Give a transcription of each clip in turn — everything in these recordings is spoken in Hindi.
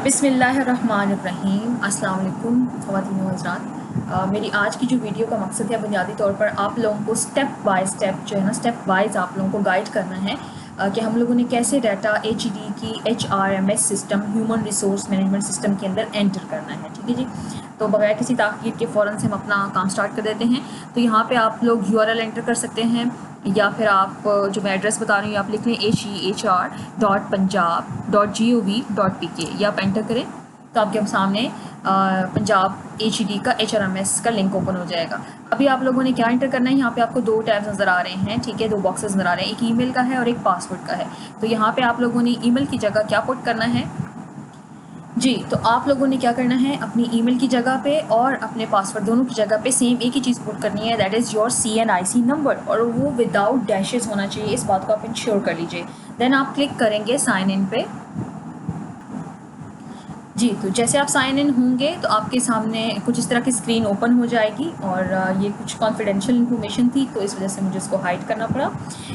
बिस्मिल्लाहिर्रहमानिर्रहीम। अस्सलाम वालेकुम ख़वातीन व हज़रात। मेरी आज की जो वीडियो का मकसद है बुनियादी तौर पर आप लोगों को स्टेप बाय स्टेप जो है ना स्टेप वाइज आप लोगों को गाइड करना है कि हम लोगों ने कैसे डाटा HED की HRMS system human resource management system के अंदर एंटर करना है। ठीक है जी। तो बगैर किसी ताख़ीर के फ़ौरन से हम अपना काम स्टार्ट कर देते हैं। तो यहाँ पे आप लोग URL एंटर कर सकते हैं या फिर आप जो मैं एड्रेस बता रही हूँ आप लिख लें HEHR.punjab.gov.pk या आप एंटर करें तो आपके सामने पंजाब HED का HRMS का लिंक ओपन हो जाएगा। अभी आप लोगों ने क्या एंटर करना है, यहाँ पे आपको दो टैब्स नज़र आ रहे हैं। ठीक है, दो बॉक्सेस नज़र आ रहे हैं, एक ईमेल का है और एक पासवर्ड का है। तो यहाँ पे आप लोगों ने ईमेल की जगह क्या पुट करना है जी, तो आप लोगों ने क्या करना है, अपनी ईमेल की जगह पे और अपने पासवर्ड दोनों की जगह पे सेम एक ही चीज़ पुट करनी है, that is your CNIC number, और वो विदाउट डैशेस होना चाहिए। इस बात को आप इंश्योर कर लीजिए। देन आप क्लिक करेंगे साइन इन पे। जी, तो जैसे आप साइन इन होंगे तो आपके सामने कुछ इस तरह की स्क्रीन ओपन हो जाएगी और ये कुछ कॉन्फिडेंशियल इन्फॉर्मेशन थी तो इस वजह से मुझे इसको हाइड करना पड़ा।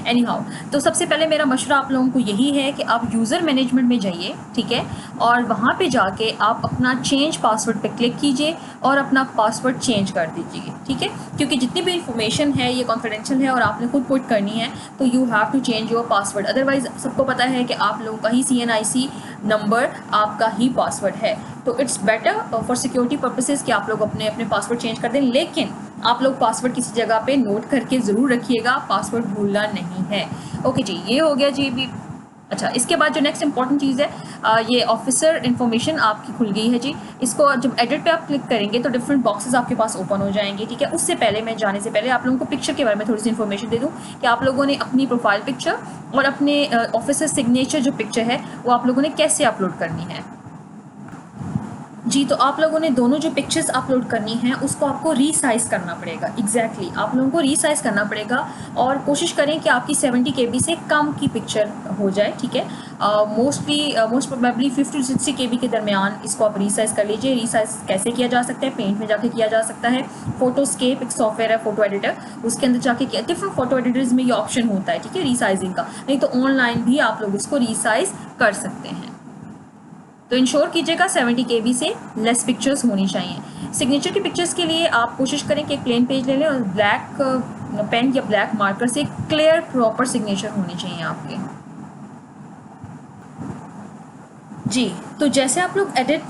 एनी हाउ, तो सबसे पहले मेरा मशवरा आप लोगों को यही है कि आप यूज़र मैनेजमेंट में जाइए, ठीक है, और वहाँ पे जाके आप अपना चेंज पासवर्ड पे क्लिक कीजिए और अपना पासवर्ड चेंज कर दीजिए। ठीक है, क्योंकि जितनी भी इंफॉर्मेशन है ये कॉन्फिडेंशियल है और आपने खुद पुट करनी है, तो you have to change your password. Otherwise सबको पता है कि आप लोगों का ही CNIC नंबर आपका ही पासवर्ड है। तो it's better for security purposes कि आप लोग अपने अपने पासवर्ड चेंज कर दें, लेकिन आप लोग पासवर्ड किसी जगह पे नोट करके ज़रूर रखिएगा, पासवर्ड भूलना नहीं है। ओके जी, ये हो गया जी। भी अच्छा, इसके बाद जो नेक्स्ट इंपॉर्टेंट चीज़ है, ये ऑफिसर इन्फॉर्मेशन आपकी खुल गई है जी। इसको जब एडिट पे आप क्लिक करेंगे तो डिफरेंट बॉक्सेस आपके पास ओपन हो जाएंगे। ठीक है, उससे पहले मैं जाने से पहले आप लोगों को पिक्चर के बारे में थोड़ी सी इन्फॉर्मेशन दे दूं कि आप लोगों ने अपनी प्रोफाइल पिक्चर और अपने ऑफिसर सिग्नेचर जो पिक्चर है वो आप लोगों ने कैसे अपलोड करनी है जी। तो आप लोगों ने दोनों जो पिक्चर्स अपलोड करनी है उसको आपको रीसाइज़ करना पड़ेगा। एग्जैक्टली आप लोगों को रीसाइज़ करना पड़ेगा और कोशिश करें कि आपकी 70 KB से कम की पिक्चर हो जाए। ठीक है, मोस्ट प्रोबेबली 50 to 60 KB के दरमियान इसको आप रीसाइज़ कर लीजिए। रीसाइज़ कैसे किया जा सकता है, पेंट में जाके किया जा सकता है, फोटोस्केप एक सॉफ्टवेयर है फोटो एडिटर, उसके अंदर जाके किया। डिफरेंट फोटो एडिटर्स में ये ऑप्शन होता है, ठीक है, रीसाइजिंग का। नहीं तो ऑनलाइन भी आप लोग इसको रीसाइज़ कर सकते हैं। तो इंश्योर कीजिएगा 70 KB से लेस पिक्चर्स होनी चाहिए। सिग्नेचर की पिक्चर्स के लिए आप कोशिश करें कि एक प्लेन पेज ले लें और ब्लैक पेन या ब्लैक मार्कर से क्लियर प्रॉपर सिग्नेचर होनी चाहिए आपके जी। तो जैसे आप लोग एडिट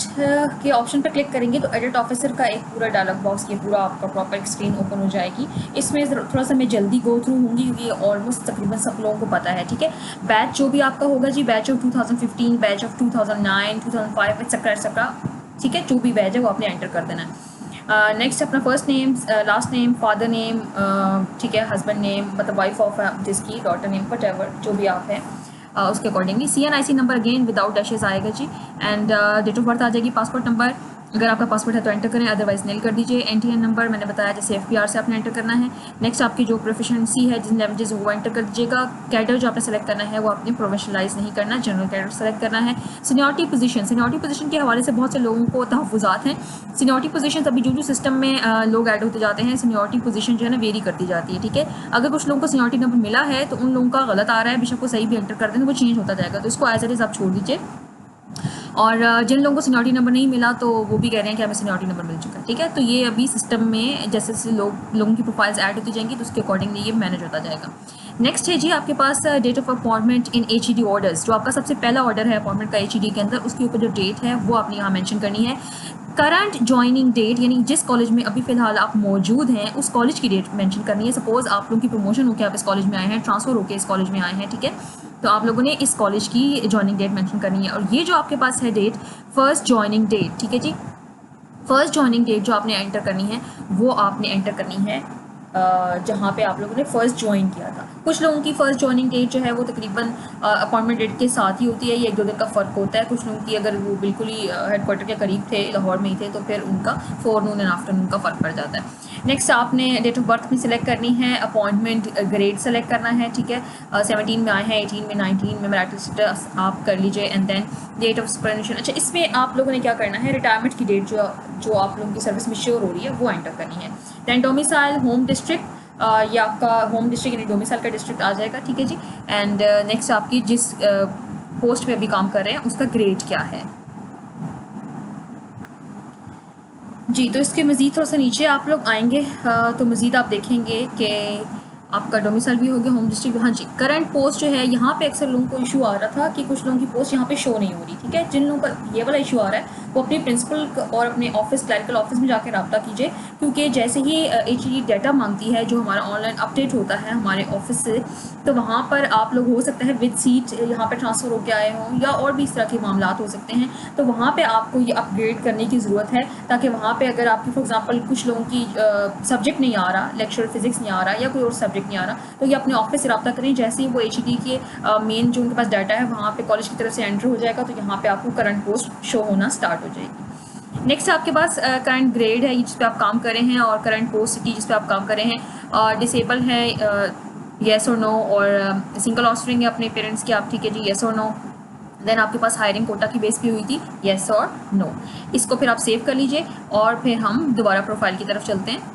के ऑप्शन पर क्लिक करेंगे तो एडिट ऑफिसर का एक पूरा डायलॉग बॉक्स, ये पूरा आपका प्रॉपर एक स्क्रीन ओपन हो जाएगी। इसमें थोड़ा सा मैं जल्दी गो थ्रू होंगी क्योंकि ये ऑलमोस्ट तकरीबन सब लोगों को पता है। ठीक है, बैच जो भी आपका होगा जी, batch of 2015, batch of 2009, 2005 etcetera, ठीक है, जो भी बैच है वो आपने एंटर कर देना है। नेक्स्ट अपना first name, last name, father name, ठीक है, हस्बैंड नेम मतलब वाइफ ऑफ जिसकी, डॉटर नेम, व्हाटएवर जो भी आप हैं उसके accordingly. CNIC number again without dashes आएगा जी। एंड डेट ऑफ बर्थ आ जाएगी। पासपोर्ट नंबर अगर आपका पासपोर्ट है तो एंटर करें, अदरवाइज नील कर दीजिए। NTN नंबर मैंने बताया जैसे FPR से आपने एंटर करना है। नेक्स्ट आपकी जो प्रोफिशिएंसी है जिन लैंग्वेजेस वो एंटर कर दीजिएगा। कैडर जो आपने सेलेक्ट करना है वो आपने प्रोफेशनलाइज नहीं करना, जनरल कैडर सेलेक्ट करना है। सीनियरिटी पोजीशन के हवाले से बहुत से लोगों को तहफ़्फ़ुज़ात हैं। सीनियरिटी पोजीशन अभी जो सिस्टम में लोग ऐड होते जाते हैं, सीनियरिटी पोजीशन जो है ना वेरी करती जाती है। ठीक है, अगर कुछ लोगों को सीनियरिटी नंबर मिला है तो उन लोगों का गलत आ रहा है, बेशक वो सही भी एंटर कर दें तो वो चेंज होता जाएगा, तो इसको एज इट इज़ आप छोड़ दीजिए। और जिन लोगों को सीनियरिटी नंबर नहीं मिला तो वो भी कह रहे हैं कि हमें सीनियरिटी नंबर मिल चुका है। ठीक है, तो ये अभी सिस्टम में जैसे जैसे लोगों की प्रोफाइल्स ऐड होती जाएंगी तो उसके अकॉर्डिंगली ये मैनेज होता जाएगा। नेक्स्ट है जी आपके पास date of appointment in HED orders. जो आपका सबसे पहला ऑर्डर है अपॉइंटमेंट का HED के अंदर, उसके ऊपर जो डेट है वो आपने यहाँ मेंशन करनी है। करंट ज्वाइनिंग डेट यानी जिस कॉलेज में अभी फ़िलहाल आप मौजूद हैं उस कॉलेज की डेट मेंशन करनी है। सपोज़ आप लोगों की प्रमोशन होकर आप इस कॉलेज में आए हैं, ट्रांसफ़र होकर इस कॉलेज में आए हैं, ठीक है, तो आप लोगों ने इस कॉलेज की ज्वाइनिंग डेट मेंशन करनी है। और ये जो आपके पास है डेट, फर्स्ट ज्वाइनिंग डेट, ठीक है जी, फर्स्ट ज्वाइनिंग डेट जो आपने एंटर करनी है वो आपने एंटर करनी है जहाँ पे आप लोगों ने फ़र्स्ट ज्वाइन किया था। कुछ लोगों की फ़र्स्ट ज्वाइनिंग डेट जो है वो तकरीबन अपॉइंटमेंट डेट के साथ ही होती है, ये 1-2 दिन का फ़र्क होता है। कुछ लोगों की अगर वो बिल्कुल ही हेडक्वार्टर के करीब थे, लाहौर में ही थे, तो फिर उनका फोरनून एंड आफ्टरनून का फ़र्क पड़ जाता है। नेक्स्ट आपने डेट ऑफ बर्थ में सिलेक्ट करनी है, अपॉइंटमेंट ग्रेड सेलेक्ट करना है। ठीक है, 17 में आए हैं, 18 में, 19 में मैरिटल स्टेटस आप कर लीजिए। And then date of experience. अच्छा, इसमें आप लोगों ने क्या करना है, रिटायरमेंट की डेट जो आप लोगों की सर्विस में श्योर हो रही है वो एंटर करनी है। दैन डोमिसाइल, होम डिस्ट्रिक्ट, ये आपका होम डिस्ट्रिक्ट यानी डोमिसाइल का डिस्ट्रिक्ट आ जाएगा। ठीक है जी। एंड नेक्स्ट आपकी जिस पोस्ट पे अभी काम कर रहे हैं उसका ग्रेड क्या है। जी, तो इसके मज़ीद थोड़ा-सा नीचे आप लोग आएँगे तो मज़ीद आप देखेंगे कि आपका डोमिसाइल भी हो गया, होम डिस्ट्रिक्ट। हाँ जी, करंट पोस्ट जो है यहाँ पे अक्सर लोगों को इशू आ रहा था कि कुछ लोगों की पोस्ट यहाँ पे शो नहीं हो रही, ठीक है। जिन लोगों का ये वाला इशू आ रहा है वो अपने प्रिंसिपल और अपने ऑफिस, क्लरिकल ऑफिस में जाकर रब्ता कीजिए, क्योंकि जैसे ही HED डाटा मांगती है जो हमारा ऑनलाइन अपडेट होता है हमारे ऑफिस से, तो वहाँ पर आप लोग हो सकता है विद सीट यहाँ पर ट्रांसफ़र होकर आए हों या और भी इस तरह के मामला हो सकते हैं। तो वहाँ पे आपको ये अपग्रेड करने की ज़रूरत है, ताकि वहाँ पे अगर आपकी फॉर एग्जांपल कुछ लोगों की सब्जेक्ट नहीं आ रहा, लेक्चर फिजिक्स नहीं आ रहा या कोई और सब्जेक्ट नहीं आ रहा, तो ये अपने ऑफिस से रब्ता करें। जैसे ही वो HED के मेन जो उनके पास डाटा है वहाँ पे कॉलेज की तरफ से एंटर हो जाएगा, तो यहाँ पे आपको करंट पोस्ट शो होना स्टार्ट हो जाएगी। नेक्स्ट आपके पास करंट ग्रेड है जिस पे आप काम कर रहे हैं, और करंट पोस्ट सिटी जिस पे आप काम कर रहे हैं। डिसेबल है येस और नो, और सिंगल ऑफरिंग है अपने पेरेंट्स की आप, ठीक है जी, येस और नो। देन आपके पास हायरिंग कोटा की बेस पे हुई थी, येस और नो। इसको फिर आप सेव कर लीजिए और फिर हम दोबारा प्रोफाइल की तरफ चलते हैं।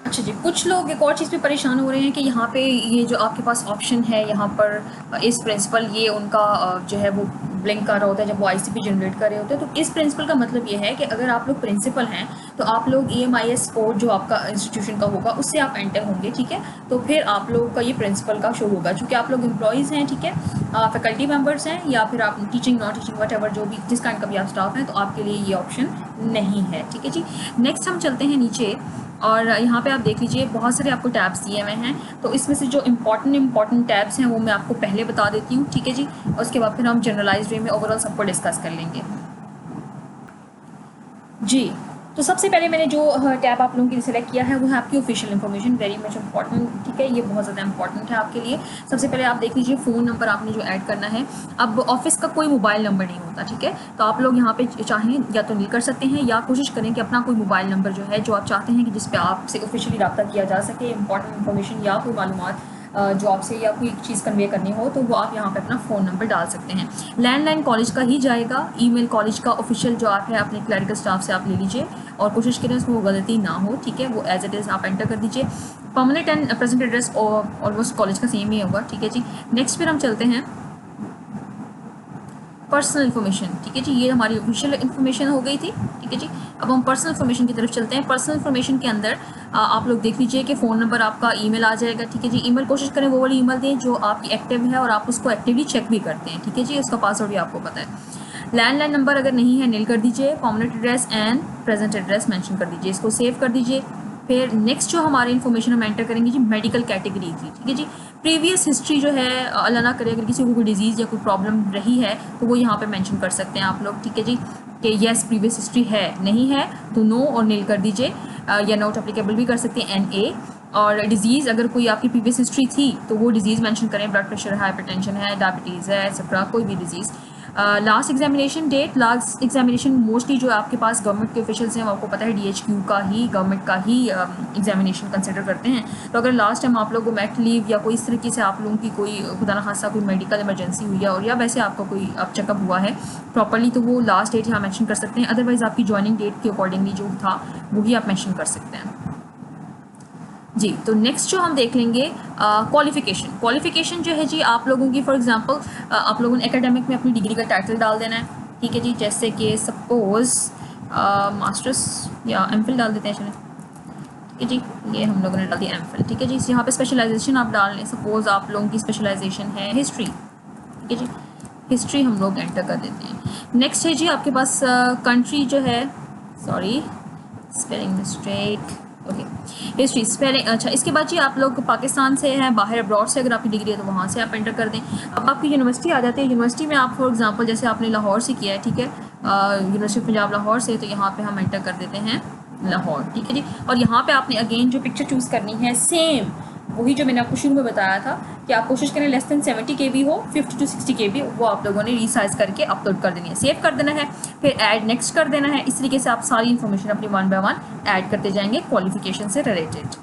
अच्छा जी, कुछ लोग एक और चीज़ पे परेशान हो रहे हैं कि यहाँ पे ये जो आपके पास ऑप्शन है यहाँ पर इस प्रिंसिपल, ये उनका जो है वो ब्लिंक कर रहा होता है जब वो ICP जनरेट कर रहे होते हैं। तो इस प्रिंसिपल का मतलब ये है कि अगर आप लोग प्रिंसिपल हैं तो आप लोग EMIS कोड जो आपका इंस्टीट्यूशन का होगा उससे आप एंटर होंगे, ठीक है। तो फिर आप लोग का ये प्रिंसिपल का शो होगा, चूँकि आप लोग एम्प्लॉयज़ हैं, ठीक है, फैकल्टी मेम्बर्स हैं, या फिर आप teaching non teaching what ever जो भी जिस काइंड का भी आप स्टाफ हैं, तो आपके लिए ये ऑप्शन नहीं है, ठीक है जी। नेक्स्ट हम चलते हैं नीचे, और यहाँ पे आप देख लीजिए बहुत सारे आपको टैब्स दिए हुए हैं। तो इसमें से जो इम्पॉर्टेंट टैब्स हैं वो मैं आपको पहले बता देती हूँ, ठीक है जी, और उसके बाद फिर हम जनरलाइज्ड वे में ओवरऑल सबको डिस्कस कर लेंगे। जी, तो सबसे पहले मैंने जो टैब आप लोगों के लिए सेलेक्ट किया है वो है आपकी official information, very much important, ठीक है, ये बहुत ज़्यादा इंपॉर्टेंट है आपके लिए। सबसे पहले आप देख लीजिए फ़ोन नंबर आपने जो ऐड करना है। अब ऑफिस का कोई मोबाइल नंबर नहीं होता, ठीक है, तो आप लोग यहाँ पे चाहें या तो नील कर सकते हैं या कोशिश करें कि अपना कोई मोबाइल नंबर जो है जो आप चाहते हैं कि जिस पर आपसे ऑफिशियली रब्ता किया जा सके, इंपॉर्टेंट इन्फॉर्मेशन या कोई मालूमात जो आपसे या कोई चीज़ कन्वे करनी हो, तो वो आप यहाँ पे अपना फ़ोन नंबर डाल सकते हैं। लैंडलाइन कॉलेज का ही जाएगा, ईमेल कॉलेज का ऑफिशियल जो आप है अपने क्लरिकल स्टाफ से आप ले लीजिए और कोशिश करें उसमें वो गलती ना हो, ठीक है, वो एज इट इज़ आप एंटर कर दीजिए। Permanent and present address almost college का सेम ही होगा, ठीक है जी। नेक्स्ट फिर हम चलते हैं पर्सनल इन्फॉर्मेशन, ठीक है जी, ये हमारी ऑफिशियल इन्फॉर्मेशन हो गई थी, ठीक है जी। अब हम पर्सनल इन्फॉर्मेशन की तरफ चलते हैं। पर्सनल इन्फॉर्मेशन के अंदर आप लोग देख लीजिए कि फ़ोन नंबर, आपका ईमेल आ जाएगा, ठीक है जी। ईमेल कोशिश करें वो वाली ईमेल दें जो आपकी एक्टिव है और आप उसको एक्टिवली चेक भी करते हैं, ठीक है जी, उसका पासवर्ड भी आपको पता है। लैंडलाइन नंबर अगर नहीं है नील कर दीजिए, permanent address and present address mention कर दीजिए, इसको सेव कर दीजिए। फिर नेक्स्ट जो हमारी इन्फॉर्मेशन हम एंटर करेंगे जी मेडिकल कैटेगरी की, ठीक है जी। प्रीवियस हिस्ट्री जो है अल्लाह ना करे अगर किसी को कोई डिजीज़ या कोई प्रॉब्लम रही है तो वो यहाँ पे मेंशन कर सकते हैं आप लोग, ठीक है जी, कि येस प्रीवियस हिस्ट्री है, नहीं है तो नो और नील कर दीजिए, या नॉट अप्लीकेबल भी कर सकते हैं NA। और डिजीज़ अगर कोई आपकी प्रीवियस हिस्ट्री थी तो वो डिजीज़ मेंशन करें, ब्लड प्रेशर है, हाइपरटेंशन है, डायबिटीज़ है, एक्सेट्रा, कोई भी disease. Last examination date, last examination mostly जो आपके पास गवर्नमेंट के ऑफिशियल्स हैं वो आपको पता है DHQ का ही, गवर्नमेंट का ही एग्जामिनेशन कंसिडर करते हैं। तो अगर लास्ट टाइम आप लोगों को मेट लीव या कोई इस तरीके से आप लोगों की कोई खुदा न खासा कोई मेडिकल इमरजेंसी हुई है और या वैसे आपका कोई अब चेकअप हुआ है प्रॉपरली, तो वो लास्ट डेट यहाँ मेंशन कर सकते हैं। अदरवाइज़ आपकी ज्वाइनिंग डेट के अकॉर्डिंगली जो था वही आप मेंशन कर सकते हैं जी। तो नेक्स्ट जो हम देख लेंगे क्वालिफिकेशन। क्वालिफिकेशन जो है जी आप लोगों की फॉर एग्जांपल आप लोगों ने एकेडमिक में अपनी डिग्री का टाइटल डाल देना है, ठीक है जी। जैसे कि सपोज़ मास्टर्स या MPhil डाल देते हैं, चलें, ठीक है जी, ये हम लोगों ने डाल दिया MPhil, ठीक है जी। यहाँ पे स्पेशलाइजेशन आप डाल लें, सपोज़ आप लोगों की स्पेशलाइजेशन है हिस्ट्री, ठीक है जी, हिस्ट्री हम लोग एंटर कर देते हैं। नेक्स्ट है जी आपके पास कंट्री जो है, sorry spelling mistake, okay, history spelling, अच्छा, इसके बाद जी आप लोग पाकिस्तान से हैं, बाहर अब्रॉड से अगर आपकी डिग्री है तो वहाँ से आप एंटर कर दें। अब आपकी यूनिवर्सिटी आ जाती है, यूनिवर्सिटी में आप फॉर एग्जांपल जैसे आपने लाहौर से किया है, ठीक है, यूनिवर्सिटी ऑफ पंजाब लाहौर से, तो यहाँ पे हम एंटर कर देते हैं लाहौर, ठीक है जी। और यहाँ पे आपने अगेन जो पिक्चर चूज़ करनी है सेम वही जो मैंने आपको शुरू में बताया था कि आप कोशिश करें लेस देन 70 KB हो, 50 to 60 KB वो आप लोगों ने रीसाइज करके अपलोड कर देनी है, सेव कर देना है, फिर ऐड नेक्स्ट कर देना है। इस तरीके से आप सारी इन्फॉर्मेशन अपनी 1 by 1 ऐड करते जाएंगे क्वालिफिकेशन से रिलेटेड।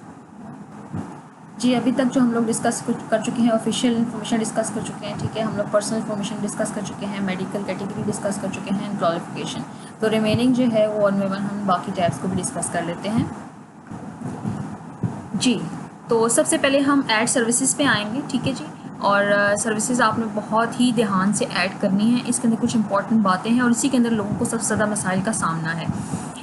जी, अभी तक जो हम लोग डिस्कस कर चुके हैं ऑफिशियल इन्फॉर्मेशन डिस्कस कर चुके हैं, ठीक है, हम लोग पर्सनल इन्फॉर्मेशन डिस्कस कर चुके हैं, मेडिकल कैटेगरी डिस्कस कर चुके हैं, क्वालिफिकेशन। तो रिमेनिंग जो है वो 1 by 1 हम बाकी टैब्स को भी डिस्कस कर लेते हैं जी। तो सबसे पहले हम ऐड सर्विसेज पे आएंगे, ठीक है जी, और सर्विसेज आपने बहुत ही ध्यान से ऐड करनी है। इसके अंदर कुछ इंपॉर्टेंट बातें हैं और इसी के अंदर लोगों को सबसे ज़्यादा मसाइल का सामना है।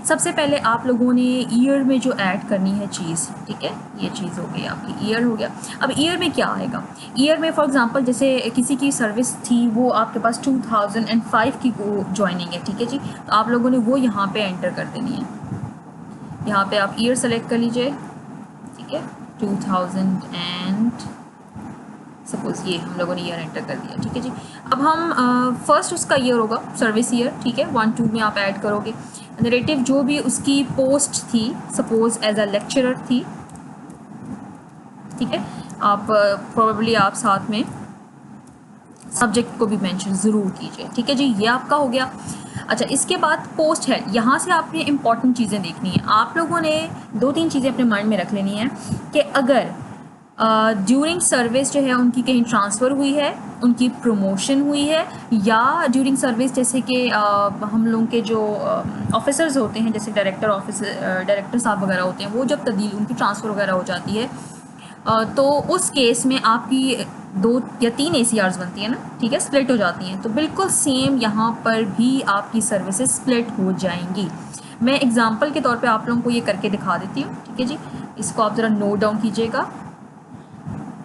सबसे पहले आप लोगों ने ईयर में जो ऐड करनी है चीज़, ठीक है, ये चीज़ हो गई आपकी, ईयर हो गया। अब ईयर में क्या आएगा? ईयर में फॉर एग्जांपल जैसे किसी की सर्विस थी, वो आपके पास 2005 की ज्वाइनिंग है, ठीक है जी, तो आप लोगों ने वो यहाँ पे एंटर कर देनी है। यहाँ पे आप ईयर सेलेक्ट कर लीजिए, ठीक है, 2000 एंड सपोज ये हम लोगों ने ईयर एंटर कर दिया, ठीक है जी। अब हम फर्स्ट उसका ईयर होगा सर्विस ईयर, ठीक है, 1 2 में आप ऐड करोगे। नरेटिव जो भी उसकी पोस्ट थी, सपोज एज अ लेक्चरर थी, ठीक है, आप प्रोबेबली आप साथ में सब्जेक्ट को भी मेंशन ज़रूर कीजिए, ठीक है जी, ये आपका हो गया। अच्छा, इसके बाद पोस्ट है, यहाँ से आपने इंपॉर्टेंट चीज़ें देखनी है। आप लोगों ने 2-3 चीज़ें अपने माइंड में रख लेनी है कि अगर ड्यूरिंग सर्विस जो है उनकी कहीं ट्रांसफ़र हुई है, उनकी प्रमोशन हुई है, या ड्यूरिंग सर्विस जैसे कि हम लोगों के जो ऑफिसर्स होते हैं, जैसे डायरेक्टर साहब वगैरह होते हैं, वो जब तब्दील उनकी ट्रांसफ़र वगैरह हो जाती है, तो उस केस में आपकी 2 या 3 ACRs बनती है ना, ठीक है, स्प्लिट हो जाती हैं। तो बिल्कुल सेम यहाँ पर भी आपकी सर्विसेज स्प्लिट हो जाएंगी। मैं एग्जांपल के तौर पे आप लोगों को ये करके दिखा देती हूँ, ठीक है जी, इसको आप ज़रा नोट डाउन कीजिएगा।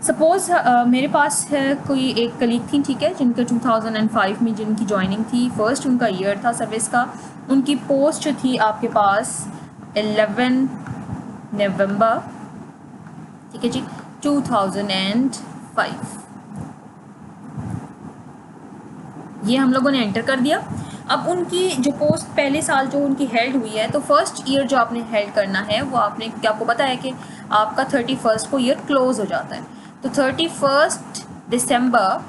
सपोज़ मेरे पास है कोई एक कलीग थी, ठीक है, जिनका 2005 में जिनकी ज्वाइनिंग थी, फर्स्ट उनका ईयर था सर्विस का, उनकी पोस्ट थी आपके पास 11 नवंबर, ठीक है जी, 2005। ये हम लोगों ने एंटर कर दिया। अब उनकी जो पोस्ट पहले साल जो उनकी हेल्ड हुई है, तो फर्स्ट ईयर जो आपने हेल्ड करना है वो आपने, क्या आपको पता है कि आपका 31 को ईयर क्लोज हो जाता है, तो 31 दिसंबर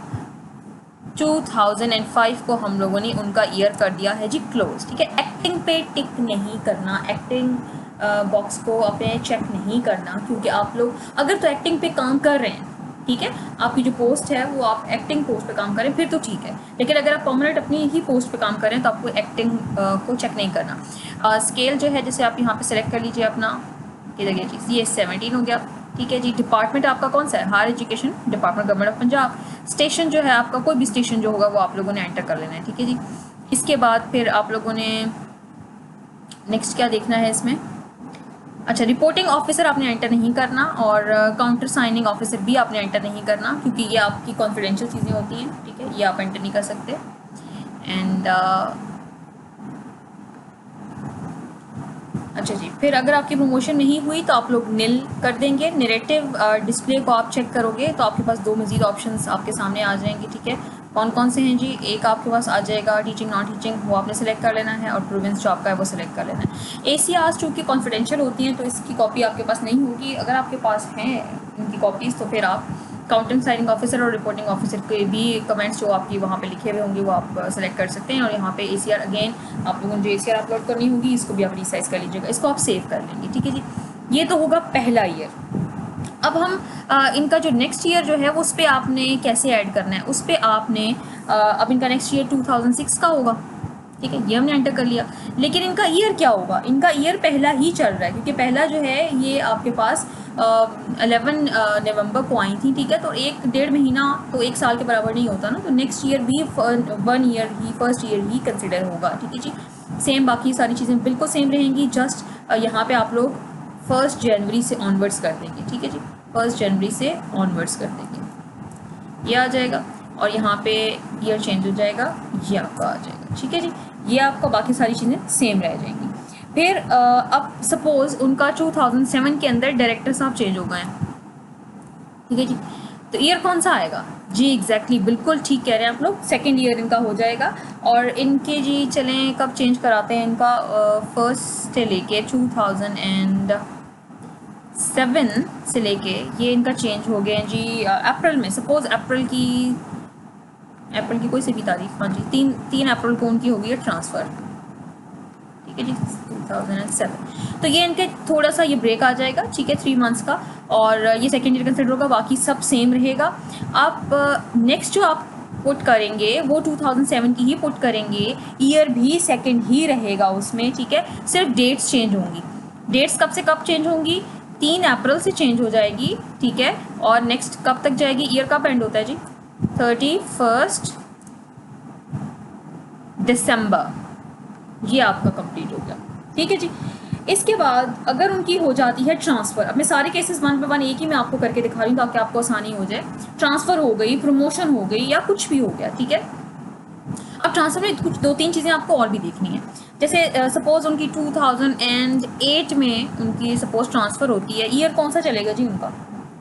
2005 को हम लोगों ने उनका ईयर कर दिया है जी क्लोज, ठीक है। एक्टिंग पे टिक नहीं करना, एक्टिंग बॉक्स को अपने चेक नहीं करना, क्योंकि आप लोग अगर तो एक्टिंग पे काम कर रहे हैं, ठीक है, आपकी जो पोस्ट है वो आप एक्टिंग पोस्ट पे काम करें फिर तो ठीक है, लेकिन अगर आप परमानेंट अपनी ही पोस्ट पे काम करें तो आपको एक्टिंग को चेक नहीं करना। स्केल जो है जैसे आप यहाँ पे सेलेक्ट कर लीजिए अपना, ये देखिए चीज़, ये 17 हो गया, ठीक है जी। डिपार्टमेंट आपका कौन सा है? Higher education department, government of Punjab. Station जो है आपका, कोई भी स्टेशन जो होगा वो आप लोगों ने एंटर कर लेना है, ठीक है जी। इसके बाद फिर आप लोगों ने नेक्स्ट क्या देखना है इसमें, अच्छा, रिपोर्टिंग ऑफिसर आपने एंटर नहीं करना और काउंटर साइनिंग ऑफिसर भी आपने एंटर नहीं करना, क्योंकि ये आपकी कॉन्फिडेंशियल चीज़ें होती हैं, ठीक है, ये आप एंटर नहीं कर सकते। एंड अच्छा जी, फिर अगर आपकी प्रमोशन नहीं हुई तो आप लोग नील कर देंगे। नैरेटिव डिस्प्ले को आप चेक करोगे तो आपके पास 2 मज़ीद ऑप्शंस आपके सामने आ जाएंगे, ठीक है। कौन कौन से हैं जी? एक आपके पास आ जाएगा टीचिंग नॉन टीचिंग, वो आपने सेलेक्ट कर लेना है, और प्रोविंस जो आपका है वो सेलेक्ट कर लेना है। ACRs चूँकि कॉन्फिडेंशियल होती हैं तो इसकी कॉपी आपके पास नहीं होगी। अगर आपके पास हैं इनकी कॉपीज़ तो फिर आप काउंटिंग साइनिंग ऑफिसर और रिपोर्टिंग ऑफिसर के भी कमेंट्स जो आपकी वहाँ पे लिखे हुए होंगे वो आप सेलेक्ट कर सकते हैं। और यहाँ पे ACR अगेन आप लोगों ने जो ACR अपलोड करनी होगी इसको भी आप रिसाइज कर लीजिएगा, इसको आप सेव कर लेंगे, ठीक है जी। ये तो होगा पहला ईयर। अब हम इनका जो नेक्स्ट ईयर जो है उस पर आपने कैसे ऐड करना है, उस पर आपने अब इनका नेक्स्ट ईयर 2006 का होगा, ठीक है, ये हमने एंटर कर लिया। लेकिन इनका ईयर क्या होगा? इनका ईयर पहला ही चल रहा है, क्योंकि पहला जो है ये आपके पास 11 नवंबर को आई थी, ठीक है, तो 1-1.5 महीना तो 1 साल के बराबर नहीं होता ना, तो नेक्स्ट ईयर भी 1 ईयर ही, फर्स्ट ईयर ही कंसिडर होगा, ठीक है जी। सेम बाकी सारी चीज़ें बिल्कुल सेम रहेंगी, जस्ट यहाँ पे आप लोग 1 जनवरी से ऑनवर्ड्स कर देंगे, ठीक है जी, 1 जनवरी से ऑनवर्ड्स कर देंगे, ये आ जाएगा। और यहाँ पे ईयर चेंज हो जाएगा, ये आपका आ जाएगा, ठीक है जी। ये आपका बाकी सारी चीज़ें सेम रह जाएंगी। फिर अब सपोज़ उनका 2007 के अंदर डायरेक्टर साहब चेंज हो गए, ठीक है जी, तो ईयर कौन सा आएगा जी? एग्जैक्टली, बिल्कुल ठीक कह रहे हैं आप लोग, सेकेंड ईयर इनका हो जाएगा। और इनके जी चलें कब चेंज कराते हैं इनका, फर्स्ट से लेके 2007 से लेके ये इनका चेंज हो गया जी अप्रैल में। सपोज़ अप्रैल की कोई सी भी तारीख, हाँ जी, 3 अप्रैल को उनकी होगी ट्रांसफ़र, ठीक है जी, 2007। तो ये इनके थोड़ा सा ये ब्रेक आ जाएगा, ठीक है, 3 मंथ्स का, और ये सेकेंड ईयर कंसिडर होगा, बाकी सब सेम रहेगा। आप नेक्स्ट जो आप पुट करेंगे वो 2007 की ही पुट करेंगे, ईयर भी सेकेंड ही रहेगा उसमें, ठीक है, सिर्फ डेट्स चेंज होंगी। डेट्स कब से कब चेंज होंगी? 3 अप्रैल से चेंज हो जाएगी, ठीक है। और नेक्स्ट कब तक जाएगी, ईयर कब एंड होता है जी, 31 दिसंबर, ये आपका कंप्लीट हो गया, ठीक है जी। इसके बाद अगर उनकी हो जाती है ट्रांसफ़र, अब मैं सारे केसेस वन बाय वन एक ही मैं आपको करके दिखा रही हूँ ताकि आपको आसानी हो जाए। ट्रांसफ़र हो गई, प्रमोशन हो गई या कुछ भी हो गया, ठीक है। अब ट्रांसफ़र में कुछ 2-3 चीज़ें आपको और भी देखनी है। जैसे सपोज़ उनकी 2008 में उनकी सपोज़ ट्रांसफ़र होती है, ईयर कौन सा चलेगा जी उनका,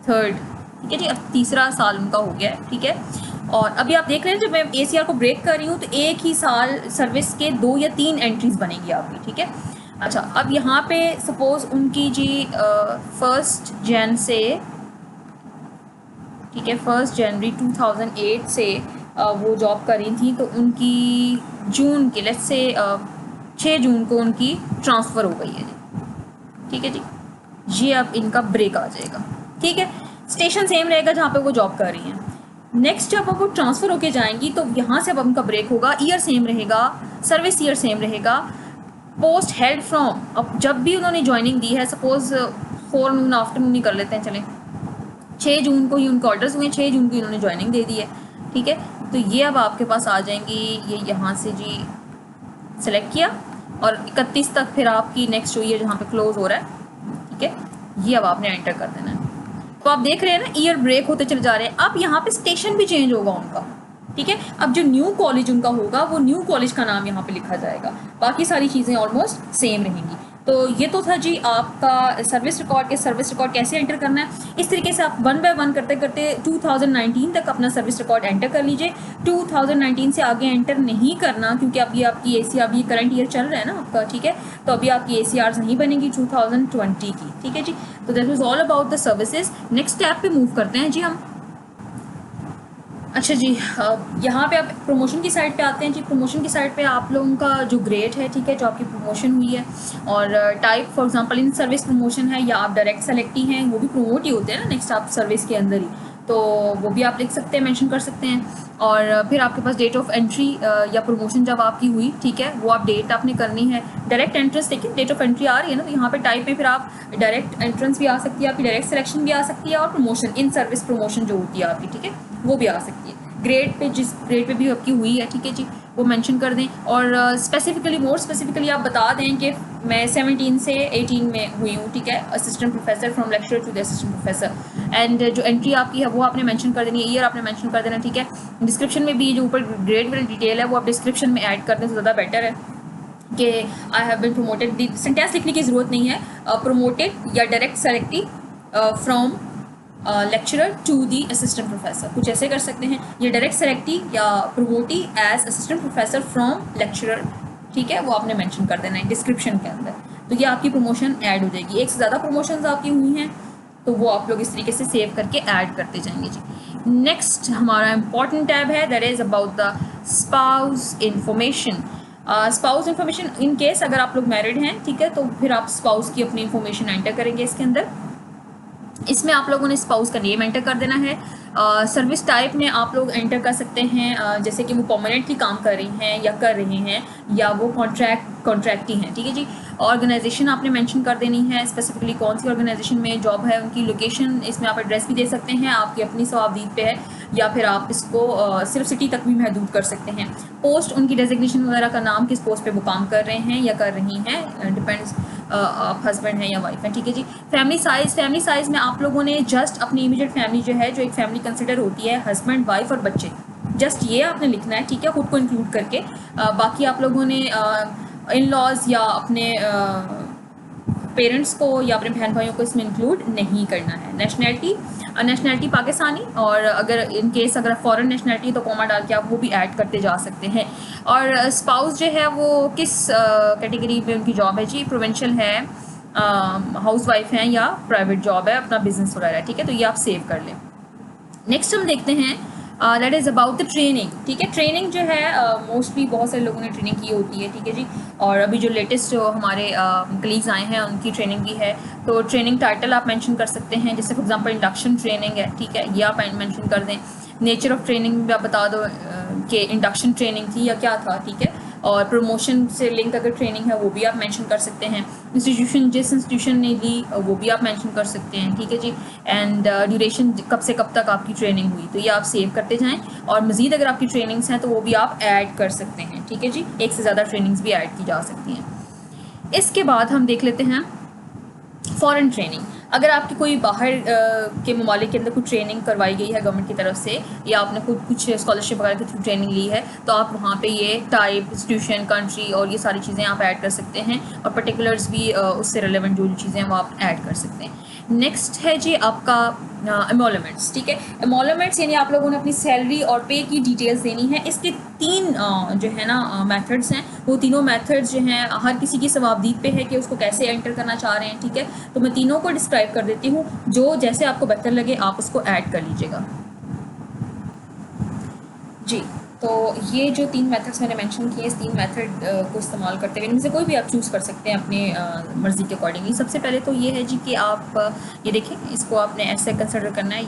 3rd, ठीक है जी। अब तीसरा साल उनका हो गया है, ठीक है। और अभी आप देख रहे हैं जब मैं ACR को ब्रेक कर रही हूँ तो एक ही साल सर्विस के 2 या 3 एंट्रीज़ बनेगी आपकी, ठीक है। अच्छा, अब यहाँ पे सपोज़ उनकी जी 1 जन से, ठीक है, 1 जनवरी 2008 से वो जॉब कर रही थी, तो उनकी जून के लेट्स से 6 जून को उनकी ट्रांसफ़र हो गई है जी, ठीक है जी। ये अब इनका ब्रेक आ जाएगा, ठीक है। स्टेशन सेम रहेगा जहाँ पे वो जॉब कर रही हैं। नेक्स्ट जब अब वो ट्रांसफ़र होके जाएंगी तो यहाँ से अब उनका ब्रेक होगा, ईयर सेम रहेगा, सर्विस ईयर सेम रहेगा, पोस्ट हेल्ड फ्रॉम, अब जब भी उन्होंने ज्वाइनिंग दी है, सपोज़ फोरनून आफ्टरनून ही कर लेते हैं, चलें 6 जून को ही उनके ऑर्डर्स हुए, 6 जून को इन्होंने ज्वाइनिंग दे दी है, ठीक है। तो ये अब आपके पास आ जाएंगी, ये यहाँ से जी सेलेक्ट किया और 31 तक फिर आपकी नेक्स्ट जो ईयर जहाँ पे क्लोज हो रहा है, ठीक है, ये अब आपने एंटर कर देना है। तो आप देख रहे हैं ना, ईयर ब्रेक होते चले जा रहे हैं। अब यहाँ पे स्टेशन भी चेंज होगा उनका, ठीक है। अब जो न्यू कॉलेज उनका होगा वो न्यू कॉलेज का नाम यहाँ पे लिखा जाएगा, बाकी सारी चीज़ें ऑलमोस्ट सेम रहेंगी। तो ये तो था जी आपका सर्विस रिकॉर्ड के सर्विस रिकॉर्ड कैसे एंटर करना है। इस तरीके से आप वन बाय वन करते करते 2019 तक अपना सर्विस रिकॉर्ड एंटर कर लीजिए। 2019 से आगे एंटर नहीं करना क्योंकि अभी आपकी ACR, अभी करंट ईयर चल रहा है ना आपका, ठीक है। तो अभी आपकी ACRs नहीं बनेगी 2020 की, ठीक है जी। तो that was all about the services. Next step पे मूव करते हैं जी हम। अच्छा जी, यहाँ पे आप प्रमोशन की साइड पे आते हैं जी। प्रमोशन की साइड पे आप लोगों का जो ग्रेड है, ठीक है, जो आपकी प्रमोशन हुई है, और type for example in service promotion है या आप डायरेक्ट सेलेक्टी हैं, वो भी प्रमोट ही होते हैं ना नेक्स्ट आप सर्विस के अंदर ही, तो वो भी आप लिख सकते हैं, मेंशन कर सकते हैं। और फिर आपके पास डेट ऑफ एंट्री या प्रमोशन जब आपकी हुई, ठीक है, वो आप डेट आपने करनी है। डायरेक्ट एंट्रेंस, देखिए डेट ऑफ एंट्री आ रही है ना, तो यहाँ पे टाइप में फिर आप डायरेक्ट एंट्रेंस भी आ सकती है, आपकी डायरेक्ट सिलेक्शन भी आ सकती है, और प्रमोशन इन सर्विस प्रमोशन जो होती है आपकी, ठीक है, वो भी आ सकती है। ग्रेड पे, जिस ग्रेड पे भी आपकी हुई है, ठीक है जी, वो मेंशन कर दें। और स्पेसिफिकली, मोर स्पेसिफिकली आप बता दें कि मैं 17 से 18 में हुई हूँ, ठीक है, assistant professor from lecturer to the assistant professor. And जो एंट्री आपकी है वो आपने मेंशन कर देनी है, ईयर आपने मेंशन कर देना, ठीक है। डिस्क्रिप्शन में भी जो ऊपर ग्रेड वाली डिटेल है वो आप डिस्क्रिप्शन में ऐड कर दें तो ज़्यादा बेटर है कि I have been promoted. Sentence लिखने की ज़रूरत नहीं है, प्रोमोटेड या direct selectee from lecturer to the assistant professor, कुछ ऐसे कर सकते हैं, ये डायरेक्ट सेलेक्टी या promotee as assistant professor from lecturer, ठीक है, वो आपने मेंशन कर देना है डिस्क्रिप्शन के अंदर। तो ये आपकी प्रमोशन ऐड हो जाएगी। एक से ज़्यादा प्रमोशंस आपकी हुई हैं तो वो आप लोग इस तरीके से सेव करके ऐड करते जाएंगे जी। नेक्स्ट हमारा इंपॉर्टेंट टैब है, that is about the spouse information. Spouse information, in case अगर आप लोग मैरिड हैं, ठीक है, तो फिर आप स्पाउस की अपनी इंफॉर्मेशन एंटर करेंगे इसके अंदर। इसमें आप लोगों ने स्पाउस का नेम एंटर कर देना है। सर्विस टाइप में आप लोग एंटर कर सकते हैं जैसे कि वो परमानेंटली काम कर रही हैं या कर रहे हैं, या वो कॉन्ट्रैक्टी हैं, ठीक है जी। ऑर्गेनाइजेशन आपने मेंशन कर देनी है, स्पेसिफिकली कौन सी ऑर्गेनाइजेशन में जॉब है, उनकी लोकेशन, इसमें आप एड्रेस भी दे सकते हैं, आपकी अपनी सवाबदीद पे है, या फिर आप इसको सिर्फ सिटी तक भी महदूद कर सकते हैं। पोस्ट, उनकी डेजिग्नेशन वगैरह का नाम, किस पोस्ट पे वो काम कर रहे हैं या कर रही हैं, डिपेंड्स आप हस्बैंड हैं या वाइफ हैं, ठीक है जी। फैमिली साइज़ में आप लोगों ने जस्ट अपनी इमीडिएट फैमिली जो है, जो एक फैमिली कंसिडर होती है, हस्बैंड, वाइफ और बच्चे, जस्ट ये आपने लिखना है, ठीक है, खुद को इंक्लूड करके। बाकी आप लोगों ने इन लॉज या अपने पेरेंट्स को या अपने बहन भाइयों को इसमें इंक्लूड नहीं करना है। नेशनैलिटी पाकिस्तानी, और अगर इन केस अगर फॉरेन नेशनैलिटी तो कॉमा डाल के आप वो भी ऐड करते जा सकते हैं। और स्पाउस जो है वो किस कैटेगरी में उनकी जॉब है जी, प्रोविंशियल है, हाउस वाइफ हैं, या प्राइवेट जॉब है, अपना बिजनेस वगैरह, ठीक है, तो ये आप सेव कर लें। नेक्स्ट हम देखते हैं that is about the training, ठीक है। ट्रेनिंग जो है मोस्टली बहुत सारे लोगों ने ट्रेनिंग की होती है, ठीक है जी। और अभी जो लेटेस्ट जो हमारे कलीग्स आए हैं उनकी ट्रेनिंग भी है, तो ट्रेनिंग टाइटल आप मेंशन कर सकते हैं, जैसे फॉर एग्जांपल इंडक्शन ट्रेनिंग है, ठीक है, ये आप मेंशन कर दें। नेचर ऑफ ट्रेनिंग भी आप बता दो कि इंडक्शन ट्रेनिंग थी या क्या था, ठीक है। और प्रमोशन से लिंक अगर ट्रेनिंग है वो भी आप मेंशन कर सकते हैं, इंस्टीट्यूशन जिस इंस्टीट्यूशन ने ली वो भी आप मेंशन कर सकते हैं, ठीक है जी। एंड ड्यूरेशन कब से कब तक आपकी ट्रेनिंग हुई, तो ये आप सेव करते जाएँ। और मज़ीद अगर आपकी ट्रेनिंग्स हैं तो वो भी आप ऐड कर सकते हैं, ठीक है जी। एक से ज़्यादा ट्रेनिंग्स भी ऐड की जा सकती हैं। इसके बाद हम देख लेते हैं फ़ॉरेन ट्रेनिंग। अगर आपकी कोई बाहर के ममालिक के अंदर कुछ ट्रेनिंग करवाई गई है गवर्नमेंट की तरफ से, या आपने कुछ स्कॉलरशिप वगैरह के थ्रू ट्रेनिंग ली है, तो आप वहाँ पे ये टाइप, इंस्टीट्यूशन, कंट्री और ये सारी चीज़ें आप ऐड कर सकते हैं, और पर्टिकुलर्स भी उससे रिलेवेंट जो चीज़ें हैं वो आप ऐड कर सकते हैं। नेक्स्ट है जी आपका एमोलमेंट्स, ठीक है। एमोलमेंट्स यानी आप लोगों ने अपनी सैलरी और पे की डिटेल्स देनी है। इसके तीन जो है ना मेथड्स हैं, वो तीनों मेथड्स जो हैं हर किसी की सवाबदीद पे है कि उसको कैसे एंटर करना चाह रहे हैं, ठीक है। तो मैं तीनों को डिस्क्राइब कर देती हूँ, जो जैसे आपको बेहतर लगे आप उसको ऐड कर लीजिएगा जी। तो ये जो तीन मेथड्स मैंने मेंशन किए, इस तीन मेथड को इस्तेमाल करते हुए इनमें से कोई भी आप चूज़ कर सकते हैं अपने मर्ज़ी के अकॉर्डिंगली। सबसे पहले तो ये है जी कि आप ये देखें, इसको आपने ऐसे कंसिडर करना है,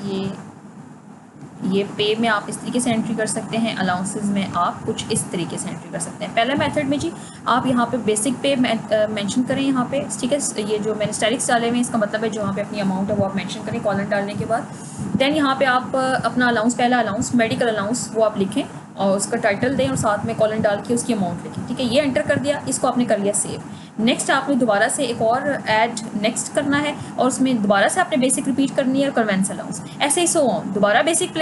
ये पे में आप इस तरीके से एंट्री कर सकते हैं, अलाउंसेस में आप कुछ इस तरीके से एंट्री कर सकते हैं। पहला मेथड में जी आप यहाँ पे बेसिक पे मेंशन करें यहाँ पे, ठीक है। ये जो मैंने स्टैटिक्स डाले हुए हैं इसका मतलब है जो यहाँ पे अपनी अमाउंट है वो आप मेंशन करें कॉलन डालने के बाद। देन यहाँ पे आप अपना अलाउंस, पहला अलाउंस मेडिकल अलाउंस वो आप लिखें और उसका टाइटल दें और साथ में कॉलन डाल के उसकी अमाउंट लिखें, ठीक है। ये एंटर कर दिया, इसको आपने कर लिया सेव। नेक्स्ट आपने दोबारा से एक और ऐड नेक्स्ट करना है और उसमें दोबारा से आपने बेसिक रिपीट करनी है और कन्वेंस अलाउंस, ऐसे ही सो ऑन दोबारा बेसिक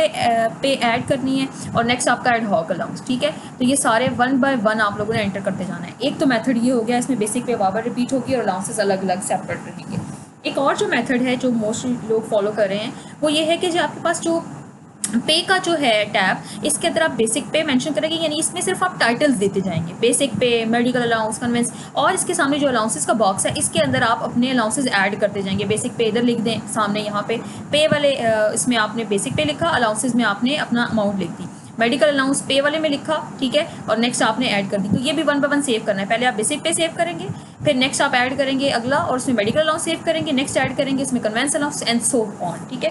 पे ऐड करनी है और नेक्स्ट आपका एड हॉक अलाउंस, ठीक है। तो ये सारे 1 बाय 1 आप लोगों ने एंटर करते जाना है। एक तो मेथड ये हो गया, इसमें बेसिक पे बार रिपीट होगी और अलाउंसेस अलग अलग सेपरेट रहेंगे। एक और जो मेथड है जो मोस्टली लोग फॉलो कर रहे हैं वो ये है कि जो आपके पास जो पे का जो है टैब, इसके अंदर आप बेसिक पे मेंशन करेंगे, यानी इसमें सिर्फ आप टाइटल्स देते जाएंगे, बेसिक पे, मेडिकल अलाउंस, कन्वेंस, और इसके सामने जो अलाउंसेस का बॉक्स है इसके अंदर आप अपने अलाउंसेस ऐड करते जाएंगे। बेसिक पे इधर लिख दें, सामने यहाँ पे वाले इसमें आपने बेसिक पे लिखा, अलाउंसेस में आपने अपना अमाउंट लिख दी, मेडिकल अलाउंस पे वाले में लिखा, ठीक है, और नेक्स्ट आपने ऐड कर दी। तो ये भी 1 बाय 1 सेव करना है। पहले आप बेसिक पे सेव करेंगे, फिर नेक्स्ट आप ऐड करेंगे अगला और उसमें मेडिकल अलाउंस सेव करेंगे, नेक्स्ट ऐड करेंगे इसमें convince allowance and so on, ठीक है।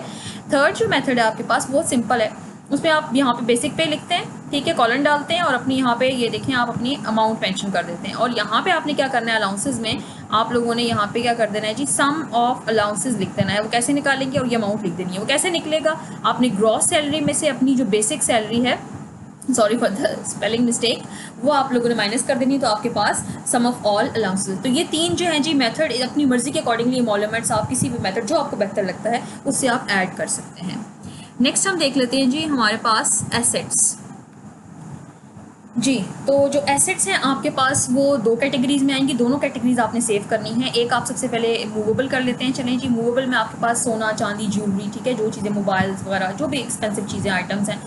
थर्ड जो मेथड है आपके पास बहुत सिंपल है, उसमें आप यहाँ पे बेसिक पे लिखते हैं, ठीक है, कॉलन डालते हैं और अपनी यहाँ पे ये देखें आप अपनी अमाउंट मेंशन कर देते हैं। और यहाँ पे आपने क्या करना है, अलाउंसेस में आप लोगों ने यहाँ पे क्या कर देना है जी, सम ऑफ अलाउंसेस लिख देना है। वो कैसे निकालेंगे और ये अमाउंट लिख देनी है। वो कैसे निकलेगा, आपने ग्रॉस सैलरी में से अपनी जो बेसिक सैलरी है, sorry for the spelling mistake, वो आप लोगों ने माइनस कर देनी, तो आपके पास सम ऑफ ऑल अलाउंसेस। तो ये तीन जो हैं जी मेथड, अपनी मर्जी के अकॉर्डिंगली एमोलमेंट्स आप किसी भी मेथड जो आपको बेहतर लगता है उससे आप ऐड कर सकते हैं। नेक्स्ट हम देख लेते हैं जी हमारे पास एसेट्स जी। तो जो एसेट्स हैं आपके पास वो दो कैटेगरीज में आएंगी, दोनों कैटेगरीज आपने सेव करनी है। एक आप सबसे पहले मूवेबल कर लेते हैं, चलें जी। मूवेबल में आपके पास सोना, चांदी, ज्वेलरी, ठीक है, जो चीज़ें मोबाइल्स वगैरह जो भी एक्सपेंसिव चीज़ें आइटम्स हैं,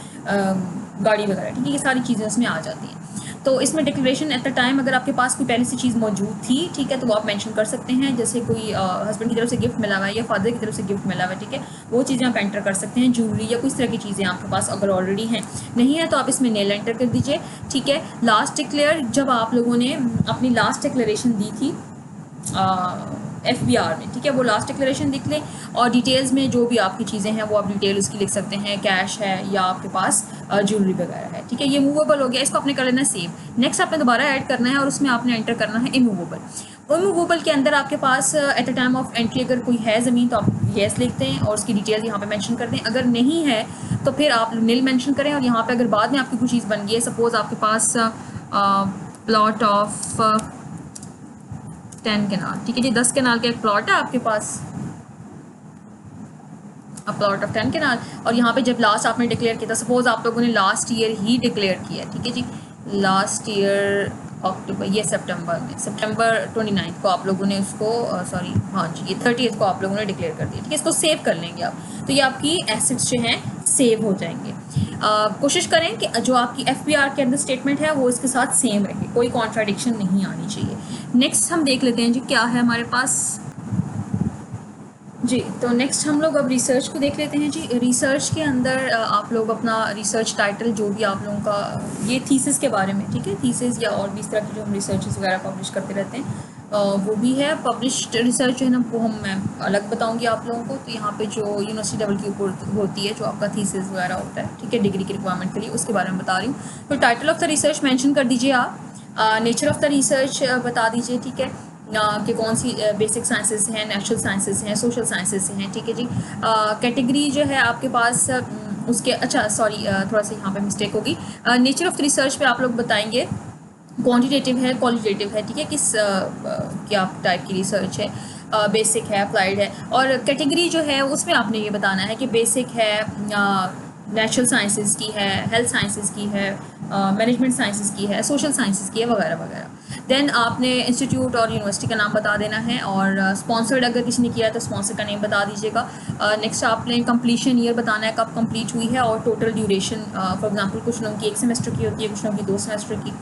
गाड़ी वगैरह, ठीक है, ये सारी चीज़ें उसमें आ जाती हैं। तो इसमें डिक्लेरेशन एट द टाइम अगर आपके पास कोई पहले से चीज़ मौजूद थी, ठीक है, तो वो आप मेंशन कर सकते हैं। जैसे कोई हस्बैंड की तरफ से गिफ्ट मिला हुआ है या फादर की तरफ से गिफ्ट मिला हुआ है, ठीक है, वो चीज़ें आप एंटर कर सकते हैं। ज्वेलरी या कुछ तरह की चीज़ें आपके पास अगर ऑलरेडी हैं, नहीं है तो आप इसमें नेल एंटर कर दीजिए, ठीक है। लास्ट डिक्लेयर, जब आप लोगों ने अपनी लास्ट डिक्लेरेशन दी थी FBR में, ठीक है, वो लास्ट डिक्लेरेशन लिख लें और डिटेल्स में जो भी आपकी चीज़ें हैं वो आप डिटेल उसकी लिख सकते हैं, कैश है या आपके पास ज्वेलरी वगैरह है, ठीक है। ये मूवेबल हो गया, इसको आपने कर लेना सेव। नेक्स्ट आपने दोबारा ऐड करना है और उसमें आपने एंटर करना है इमूवेबल। इमूवेबल के अंदर आपके पास at the time of entry अगर कोई है ज़मीन तो आप येस लिखते हैं और उसकी डिटेल यहाँ पे मेंशन कर दें। अगर नहीं है तो फिर आप नील मेंशन करें और यहाँ पे अगर बाद में आपकी कोई चीज़ बन गई है, सपोज़ आपके पास प्लॉट ऑफ 10 कनाल, ठीक है जी, 10 कनाल का एक प्लॉट है आपके पास, प्लॉट ऑफ 10 कनाल, और यहाँ पे जब लास्ट आपने डिक्लेयर किया था, सपोज आप लोगों ने लास्ट ईयर ही डिक्लेयर किया, ठीक है जी, लास्ट ईयर अक्टूबर, ये सितंबर में, सितंबर 29 को आप लोगों ने उसको सॉरी हाँ जी, ये 30 को आप लोगों ने डिक्लेयर कर दिया, ठीक है। इसको सेव कर लेंगे आप, तो ये आपकी एसेट्स जो हैं सेव हो जाएंगे। कोशिश करें कि जो आपकी FBR के अंदर स्टेटमेंट है वो इसके साथ सेम रहे, कोई कॉन्ट्राडिक्शन नहीं आनी चाहिए। नेक्स्ट हम देख लेते हैं जी क्या है हमारे पास जी। तो नेक्स्ट हम लोग अब रिसर्च को देख लेते हैं जी। रिसर्च के अंदर आप लोग अपना रिसर्च टाइटल जो भी आप लोगों का, ये थीसिस के बारे में, ठीक है, थीसिस या और भी इस तरह की जो हम रिसर्चेस वगैरह पब्लिश करते रहते हैं वो भी है। पब्लिश्ड रिसर्च जो है ना वो मैं अलग बताऊंगी आप लोगों को। तो यहाँ पे जो यूनिवर्सिटी लेवल की ऊपर होती है, जो आपका थीसिस वगैरह होता है, ठीक है, डिग्री की रिक्वायरमेंट के लिए, उसके बारे में बता रही हूँ। तो title of the research mention कर दीजिए आप। नेचर ऑफ द रिसर्च बता दीजिए, ठीक है, कि कौन सी बेसिक साइंसेस हैं, नेचुरल साइंसेस हैं, सोशल साइंसेस हैं, ठीक है जी। कैटेगरी जो है आपके पास उसके, अच्छा सॉरी थोड़ा सा यहाँ पे मिस्टेक होगी। नेचर ऑफ द रिसर्च पे आप लोग बताएंगे क्वांटिटेटिव है, क्वालिटेटिव है, ठीक है, किस क्या टाइप की रिसर्च है, बेसिक है, अप्लाइड है। और कैटेगरी जो है उसमें आपने ये बताना है कि बेसिक है, नेचुरल साइंसेस की है, हेल्थ साइंसेस की है, मैनेजमेंट साइंसेस की है, सोशल साइंसेस की है, वगैरह वगैरह। देन आपने इंस्टीट्यूट और यूनिवर्सिटी का नाम बता देना है, और स्पॉन्सर्ड अगर किसी ने किया है तो स्पॉन्सर का नेम बता दीजिएगा। नेक्स्ट आपने कंप्लीशन ईयर बताना है, कब कंप्लीट हुई है, और टोटल ड्यूरेशन, फॉर एग्जांपल कुछ लोगों की 1 सेमेस्टर की होती है, कुछ लोगों की 2 सेमेस्टर की,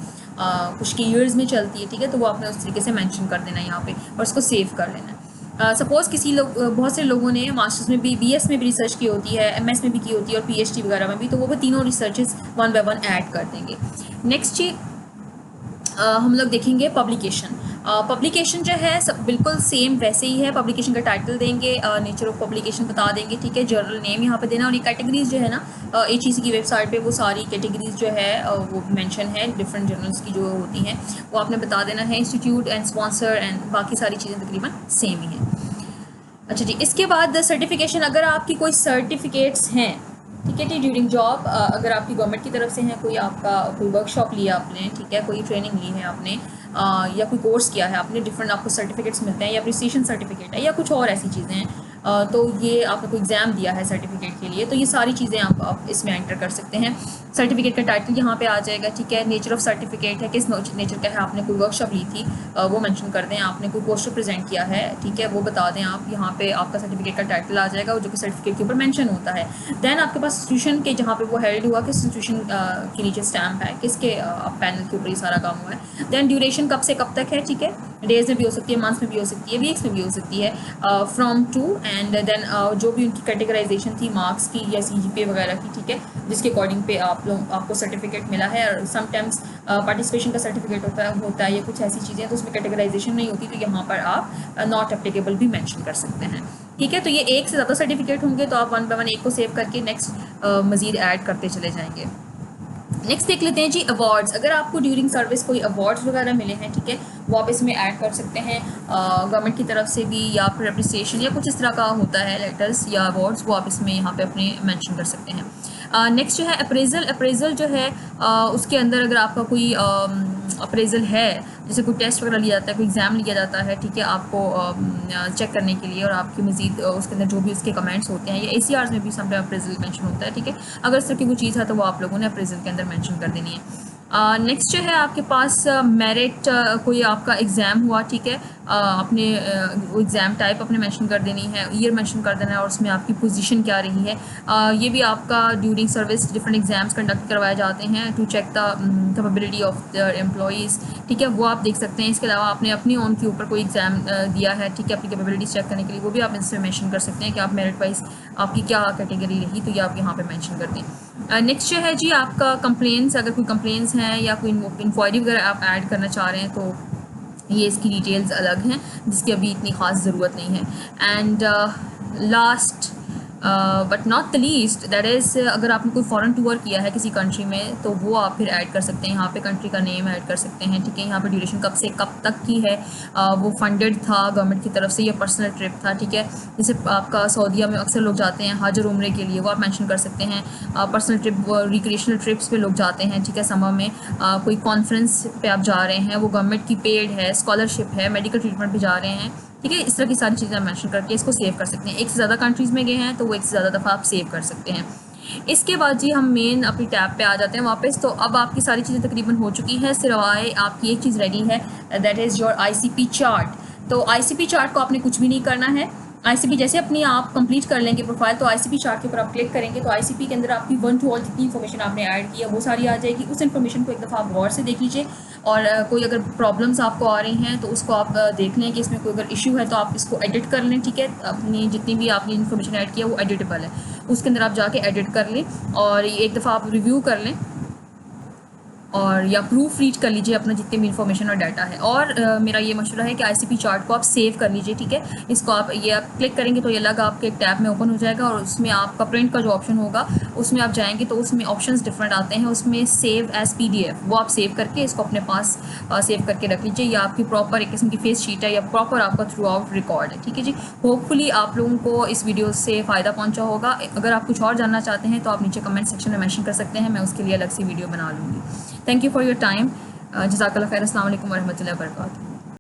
कुछ की ईयर्स में चलती है, ठीक है, तो वो आपने उस तरीके से मेंशन कर देना है यहाँ पे, और उसको सेव कर लेना है। सपोज़ किसी लोग, बहुत से लोगों ने मास्टर्स में भी, बीएस में भी रिसर्च की होती है, एमएस में भी की होती है, और पीएचडी वगैरह में भी, तो वो तीनों रिसर्चेस 1 बाय 1 ऐड कर देंगे। नेक्स्ट जी हम लोग देखेंगे पब्लिकेशन। पब्लिकेशन जो है सब बिल्कुल सेम वैसे ही है, पब्लिकेशन का टाइटल देंगे, नेचर ऑफ पब्लिकेशन बता देंगे, ठीक है, जर्नल नेम यहाँ पे देना, और ये कैटेगरीज जो है ना, HEC की वेबसाइट पे वो सारी कैटेगरीज जो है वो मेंशन है, डिफरेंट जर्नल्स की जो होती हैं वो आपने बता देना है, इंस्टीट्यूट एंड स्पॉन्सर एंड बाकी सारी चीज़ें तकरीबन सेम ही हैं। अच्छा जी, इसके बाद सर्टिफिकेशन, अगर आपकी कोई सर्टिफिकेट्स हैं, ठीक है जी, ड्यूरिंग जॉब, अगर आपकी गवर्नमेंट की तरफ से हैं, कोई आपका कोई वर्कशॉप लिया आपने, ठीक है, कोई ट्रेनिंग ली है आपने, या कोई कोर्स किया है आपने, डिफरेंट आपको सर्टिफिकेट्स मिलते हैं, या अप्रिसिएशन सर्टिफिकेट है, या कुछ और ऐसी चीज़ें हैं, तो ये आपने कोई एग्ज़ाम दिया है सर्टिफिकेट के लिए, तो ये सारी चीज़ें आप इसमें एंटर कर सकते हैं। सर्टिफिकेट का टाइटल यहाँ पे आ जाएगा, ठीक है, नेचर ऑफ सर्टिफिकेट है, किस नेचर का है, आपने कोई वर्कशॉप ली थी वो मेंशन कर दें, आपने कोई पोस्टर प्रेजेंट किया है, ठीक है, वो बता दें आप, यहाँ पे आपका सर्टिफिकेट का टाइटल आ जाएगा, जो कि सर्टिफिकेट के ऊपर मेंशन होता है। देन आपके पास इंस्टीट्यूशन के जहाँ पे वो हेल्ड हुआ, किस इंस्टीट्यूशन के नीचे स्टैम्प है, किसके पैनल के ऊपर ये सारा काम हुआ है। देन ड्यूरेशन कब से कब तक है, ठीक है, डेज में भी हो सकती है, मंथ्स में भी हो सकती है, वीक्स में भी हो सकती है, फ्रॉम टू, एंड देन जो भी उनकी कैटेगराइजेशन थी मार्क्स की या CGPA वगैरह की, ठीक है, जिसके अकॉर्डिंग पे आपको सर्टिफिकेट मिला है। और समटाइम्स पार्टिसिपेशन का सर्टिफिकेट होता है या कुछ ऐसी चीज़ें, तो उसमें कैटेगराइजेशन नहीं होती, तो यहाँ पर आप नॉट एप्लीकेबल भी मेंशन कर सकते हैं, ठीक है। तो ये एक से ज़्यादा सर्टिफिकेट होंगे तो आप 1 बाय 1 एक को सेव करके नेक्स्ट मज़ीद ऐड करते चले जाएंगे। नेक्स्ट देख लेते हैं जी अवार्ड्स। अगर आपको ड्यूरिंग सर्विस कोई अवार्ड्स वगैरह मिले हैं, ठीक है, वो आप इसमें ऐड कर सकते हैं, गवर्नमेंट की तरफ से भी, या फिर अप्रिसिएशन या कुछ इस तरह का होता है लेटर्स या अवार्ड्स, वो आप इसमें यहाँ पे अपने मेंशन कर सकते हैं। नेक्स्ट जो है अप्रेजल जो है, उसके अंदर अगर आपका कोई अप्रेजल है, जैसे कोई टेस्ट वगैरह लिया जाता है, कोई एग्ज़ाम लिया जाता है, ठीक है, आपको चेक करने के लिए, और आपकी मज़ीद उसके अंदर जो भी उसके कमेंट्स होते हैं, या ACRs में भी समटाइम अप्रेजल मेंशन होता है, ठीक है, अगर इस तरह की कोई चीज़ है तो वो आप लोगों ने अप्रेजल के अंदर मेंशन कर देनी है। नेक्स्ट जो है आपके पास मेरिट, कोई आपका एग्ज़ाम हुआ, ठीक है, अपने वो एग्ज़ाम टाइप अपने मेंशन कर देनी है, ईयर मेंशन कर देना है, और उसमें आपकी पोजीशन क्या रही है। ये भी आपका during service different exams conduct करवाए जाते हैं to check the capability of the employees, ठीक है, वो आप देख सकते हैं। इसके अलावा आपने अपनी ओन के ऊपर कोई एग्ज़ाम दिया है, ठीक है, अपनी कैपेबिलिटीज़ चेक करने के लिए, वो भी आप इसमें मेंशन कर सकते हैं कि आप मेरिट वाइज आपकी क्या कैटेगरी रही, तो ये आप यहाँ पर मेंशन कर दें। नेक्स्ट जो है जी आपका कंप्लेंट्स, अगर कोई कंप्लेंट्स हैं या कोई इंक्वायरी वगैरह आप ऐड करना चाह रहे हैं, तो ये इसकी डिटेल्स अलग हैं जिसकी अभी इतनी ख़ास ज़रूरत नहीं है। And last but not the least, that is अगर आपने कोई फॉरेन टूर किया है किसी कंट्री में, तो वो आप फिर ऐड कर सकते हैं, यहाँ पे कंट्री का नेम ऐड कर सकते हैं, ठीक है, यहाँ पे ड्यूरेशन कब से कब तक की है, वो फंडेड था गवर्नमेंट की तरफ से या पर्सनल ट्रिप था, ठीक है, जैसे आपका सऊदीया में अक्सर लोग जाते हैं हज और उम्रे के लिए, वो आप मेंशन कर सकते हैं। पर्सनल ट्रिप, रिक्रिएशनल ट्रिप्स पे लोग जाते हैं, ठीक है, समर में कोई कॉन्फ्रेंस पे आप जा रहे हैं, वो गवर्नमेंट की पेड है, स्कॉलरशिप है, मेडिकल ट्रीटमेंट पे जा रहे हैं, ठीक है, इस तरह की सारी चीज़ें आप मेंशन करके इसको सेव कर सकते हैं। एक से ज़्यादा कंट्रीज़ में गए हैं तो वो एक से ज़्यादा दफ़ा आप सेव कर सकते हैं। इसके बाद जी हम मेन अपनी टैब पे आ जाते हैं वापस। तो अब आपकी सारी चीज़ें तकरीबन हो चुकी हैं, सिवाय आपकी एक चीज़ रेडी है, that is your ICP chart. तो ICP चार्ट को आपने कुछ भी नहीं करना है। ICP जैसे अपनी आप कंप्लीट कर लेंगे प्रोफाइल, तो ICP चार्ट के ऊपर आप क्लिक करेंगे तो ICP के अंदर आपकी 1 to all जितनी इन्फॉर्मेशन आपने ऐड की है वो सारी आ जाएगी। उस इन्फॉर्मेशन को एक दफ़ा आप गौर से देख लीजिए, और कोई अगर प्रॉब्लम्स आपको आ रही हैं तो उसको आप देख लें कि इसमें कोई अगर इशू है तो आप इसको एडिट कर लें, ठीक है, अपनी जितनी भी आपने इन्फॉर्मेशन ऐड की है वो एडिटेबल है, उसके अंदर आप जाके एडिट कर लें और एक दफ़ा आप रिव्यू कर लें। और या प्रूफ रीड कर लीजिए अपना जितने भी इन्फॉर्मेशन और डाटा है। और मेरा ये मशवरा है कि आईसीपी चार्ट को आप सेव कर लीजिए, ठीक है। इसको आप क्लिक करेंगे तो ये अलग आपके एक टैब में ओपन हो जाएगा, और उसमें आपका प्रिंट का जो ऑप्शन होगा उसमें आप जाएंगे तो उसमें ऑप्शंस डिफरेंट आते हैं, उसमें सेव एज पीडीएफ, वो आप सेव करके इसको अपने पास सेव करके रख लीजिए। या आपकी प्रॉपर एक किस्म की फेस शीट है या प्रॉपर आपका थ्रू आउट रिकॉर्ड है, ठीक है जी। होपफुली आप लोगों को इस वीडियो से फ़ायदा पहुंचा होगा। अगर आप कुछ और जानना चाहते हैं तो आप नीचे कमेंट सेक्शन में मेंशन कर सकते हैं, मैं उसके लिए अलग से वीडियो बना लूँगी। Thank you for your time. जज़ाकल्लाह खैर। अस्सलाम वालेकुम वरहमतुल्लाहि वबरकातुहू।